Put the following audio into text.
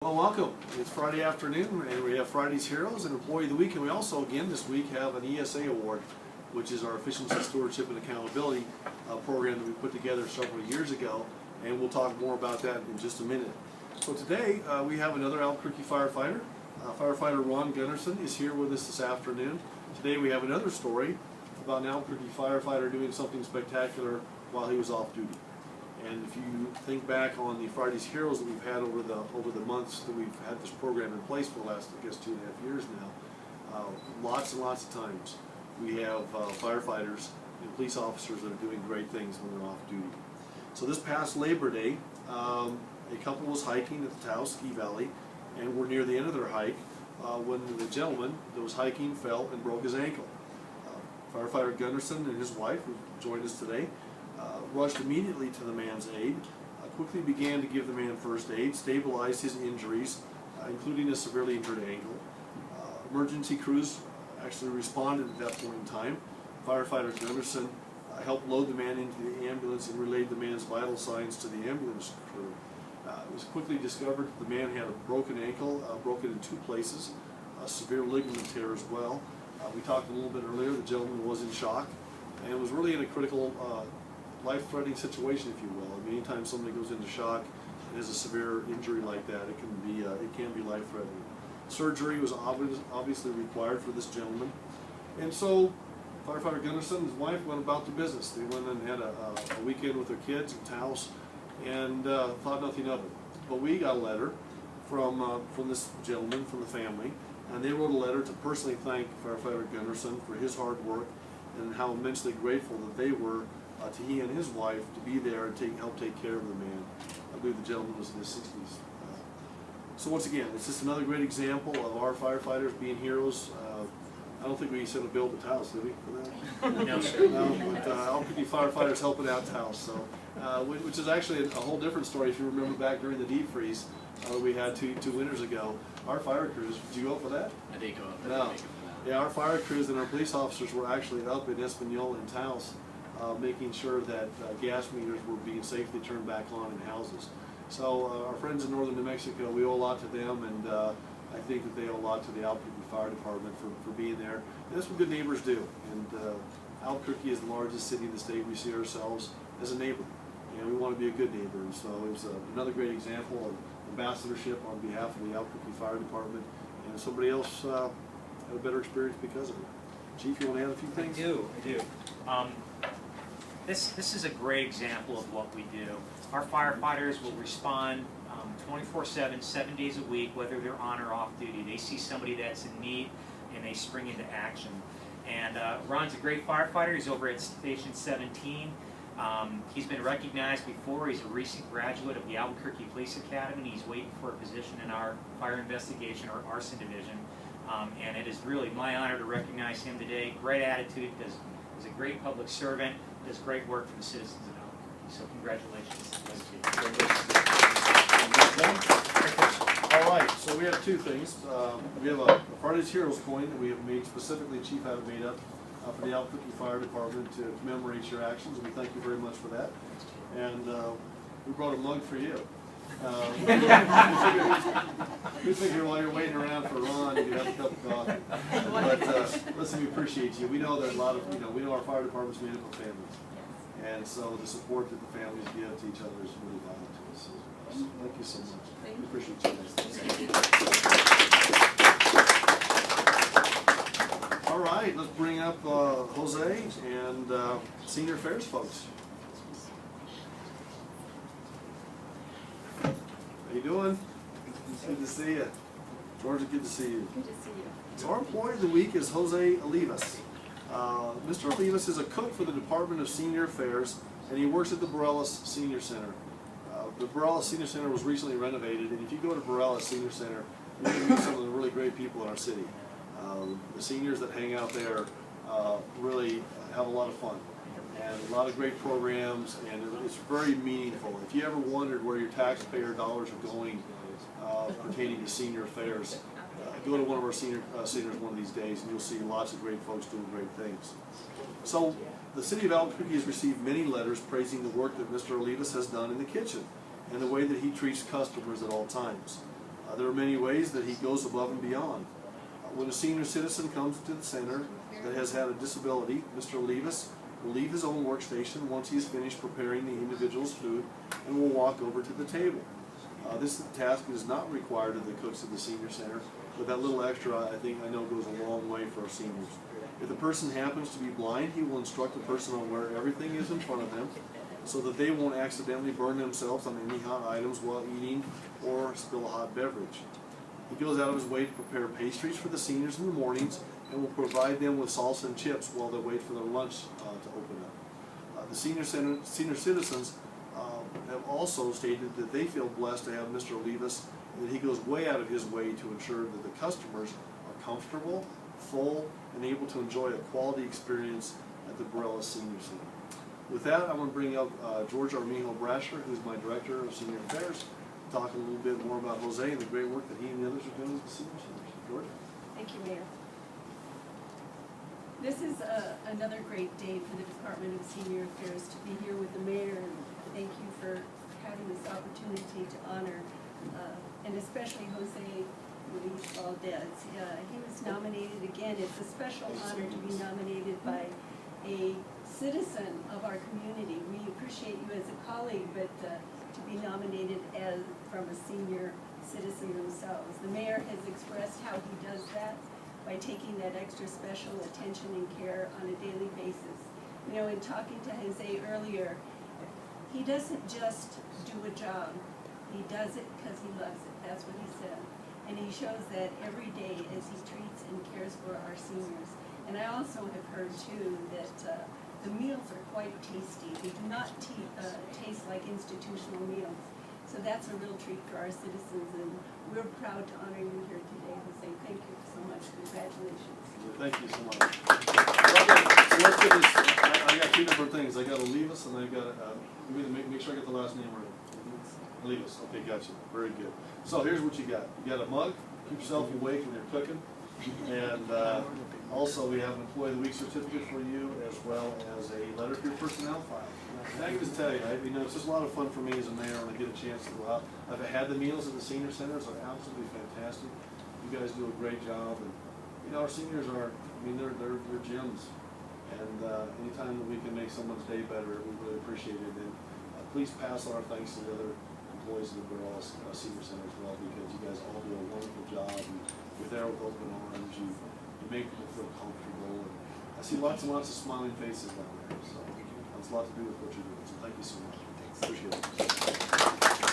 Well, welcome. It's Friday afternoon, and we have Friday's Heroes and Employee of the Week, and we also, again, this week have an ESA award, which is our Efficiency, Stewardship, and Accountability program that we put together several years ago, and we'll talk more about that in just a minute. So today, we have another Albuquerque firefighter. Firefighter Ron Gunnarsson is here with us this afternoon. Today we have another story about an Albuquerque firefighter doing something spectacular while he was off duty. And if you think back on the Friday's Heroes that we've had over the months that we've had this program in place for the last, I guess, 2.5 years now, lots and lots of times we have firefighters and police officers that are doing great things when they're off duty. So this past Labor Day, a couple was hiking at the Taos Ski Valley, and were near the end of their hike when the gentleman that was hiking fell and broke his ankle. Firefighter Gunnarsson and his wife, who joined us today, rushed immediately to the man's aid, quickly began to give the man first aid, stabilized his injuries, including a severely injured ankle. Emergency crews actually responded at that point in time. Firefighter Gunnarsson helped load the man into the ambulance and relayed the man's vital signs to the ambulance crew. It was quickly discovered that the man had a broken ankle, broken in 2 places, a severe ligament tear as well. We talked a little bit earlier, the gentleman was in shock, and was really in a critical, life-threatening situation, if you will. I mean, anytime somebody goes into shock and has a severe injury like that, it can be life-threatening. Surgery was obviously required for this gentleman, and so Firefighter Gunnarsson and his wife went about the business. They went and had a weekend with their kids in Taos, and thought nothing of it. But we got a letter from this gentleman, from the family, and they wrote a letter to personally thank Firefighter Gunnarsson for his hard work and how immensely grateful that they were to he and his wife to be there and help take care of the man. I believe the gentleman was in his 60s. So once again, it's just another great example of our firefighters being heroes. I don't think we sent a bill to Taos, did we, for that? No, sir. No, but Albuquerque firefighters helping out Taos, so which is actually a whole different story. If you remember back during the deep freeze we had two winters ago, our fire crews. Did you go for that? I did go up. No. Yeah, our fire crews and our police officers were actually up in Espanola and Taos, making sure that gas meters were being safely turned back on in houses. So our friends in northern New Mexico, we owe a lot to them, and I think that they owe a lot to the Albuquerque Fire Department for being there. And that's what good neighbors do. And Albuquerque is the largest city in the state. We see ourselves as a neighbor, and we want to be a good neighbor. And so it was another great example of ambassadorship on behalf of the Albuquerque Fire Department, and somebody else had a better experience because of it. Chief, you want to add a few things? I do. This is a great example of what we do. Our firefighters will respond 24/7, 7 days a week, whether they're on or off duty. They see somebody that's in need, and they spring into action. And Ron's a great firefighter. He's over at Station 17. He's been recognized before. He's a recent graduate of the Albuquerque Police Academy. He's waiting for a position in our fire investigation or arson division. And it is really my honor to recognize him today. Great attitude, is a great public servant, does great work for the citizens of Albuquerque. So congratulations. All right, so we have 2 things. We have a Friday's Heroes coin that we have made specifically, Chief had it made up for the Albuquerque Fire Department to commemorate your actions, and we thank you very much for that. And we brought a mug for you. We figure while you're waiting around for Ron, you can have a cup of coffee. But listen, we appreciate you. We know that a lot of, we know our fire department's made up of families. And so the support that the families give to each other is really vital to us. So thank you so much. We appreciate you guys. All right, let's bring up Jose and Senior Affairs folks. How you doing? Good to see you. Georgia, good to see you. Good to see you. So our employee of the week is Jose Olivas. Mr. Olivas is a cook for the Department of Senior Affairs, and he works at the Borellis Senior Center. The Borellis Senior Center was recently renovated, and if you go to Borellis Senior Center, you're going to meet some of the really great people in our city. The seniors that hang out there really have a lot of fun, and a lot of great programs, and it's very meaningful. If you ever wondered where your taxpayer dollars are going pertaining to senior affairs, go to one of our senior centers one of these days, and you'll see lots of great folks doing great things. So the City of Albuquerque has received many letters praising the work that Mr. Olivas has done in the kitchen and the way that he treats customers at all times. There are many ways that he goes above and beyond. When a senior citizen comes to the center that has had a disability, Mr. Levis will leave his own workstation once he is finished preparing the individual's food and will walk over to the table. This task is not required of the cooks at the senior center, but that little extra I know goes a long way for our seniors. If the person happens to be blind, he will instruct the person on where everything is in front of them so that they won't accidentally burn themselves on any hot items while eating or spill a hot beverage. He goes out of his way to prepare pastries for the seniors in the mornings and will provide them with salsa and chips while they wait for their lunch to open up. The senior citizens have also stated that they feel blessed to have Mr. Olivas, and that he goes way out of his way to ensure that the customers are comfortable, full, and able to enjoy a quality experience at the Borrellas Senior Center. With that, I want to bring up George Armijo Brasher, who's my Director of Senior Affairs, talk a little bit more about Jose and the great work that he and the others are doing at the senior centers. George? Thank you, Mayor. This is another great day for the Department of Senior Affairs to be here with the mayor, and thank you for having this opportunity to honor, and especially Jose Luis Valdez. He was nominated again. It's a special honor to be nominated by a citizen of our community. We appreciate you as a colleague, but to be nominated from a senior citizen themselves. The mayor has expressed how he does that by taking that extra special attention and care on a daily basis. You know, in talking to Jose earlier, he doesn't just do a job. He does it because he loves it. That's what he said. And he shows that every day as he treats and cares for our seniors. And I also have heard too that the meals are quite tasty. They do not taste like institutional meals. So that's a real treat for our citizens, and we're proud to honor you here today, Jose. Thank you so much. Congratulations. Thank you so much. So let's get this. I got two different things. I got Olivas and I got, make sure I get the last name right. Olivas. Okay, gotcha. Very good. So here's what you got. You got a mug. Keep yourself awake when you're cooking. And also we have an Employee of the Week certificate for you, as well as a letter for your personnel file. And I can just tell you, it's just a lot of fun for me as a mayor when I get a chance to go out. I've had the meals at the senior centers are absolutely fantastic. You guys do a great job, and our seniors are, they're gems. And anytime that we can make someone's day better, we really appreciate it. And please pass on our thanks to the other employees of the Borrellas Senior Center as well, because you guys all do a wonderful job. And you're there with open arms. You make people feel comfortable. And I see lots and lots of smiling faces down there. So that's a lot to do with what you're doing. So thank you so much. Appreciate it.